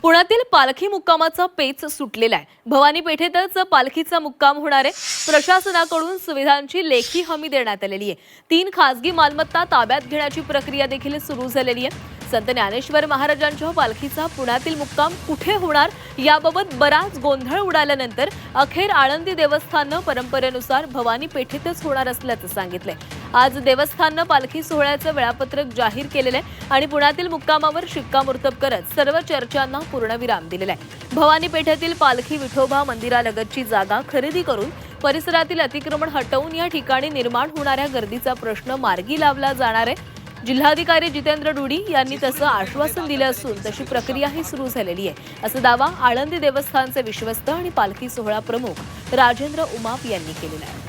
पुण्यातील पालखी मुक्कामाचा पेच सुटलेला आहे। भवानी पेठेतच पालखीचा मुक्काम होणार आहे। प्रशासनाकडून सुविधांची लेखी हमी देण्यात आलेली आहे। 3 खासगी मालमत्ता ताब्यात घेण्याची प्रक्रिया देखील सुरू झालेली आहे। संत ज्ञानेश्वर महाराजांच्या पालखीचा पुण्यातील मुक्काम कुठे होणार याबाबत बराच गोंधळ उडाल्यानंतर अखेर आळंदी देवस्थानने परंपरेनुसार भवानी पेठेतच होणार असल्याचं सांगितलंय। आज देवस्थानने पालखी सोहळ्याचं वेळापत्रक जाहीर केलेलं आहे आणि पुण्यातील मुक्कामावर शिक्कामोर्तब करत सर्व चर्चांना पूर्णविराम दिलेला आहे। भवानी पेठेतील पालखी विठोबा मंदिरालगतची जागा खरेदी करून परिसरातील अतिक्रमण हटवून या ठिकाणी निर्माण होणाऱ्या गर्दीचा प्रश्न मार्गी लावला जाणार आहे। जिल्हाधिकारी जितेंद्र डुडी यांनी तसं आश्वासन दिलं असून तशी प्रक्रियाही सुरू झालेली आहे असा दावा आळंदी देवस्थानचे विश्वस्त आणि पालखी सोहळा प्रमुख राजेंद्र उमाप यांनी केलेला आहे।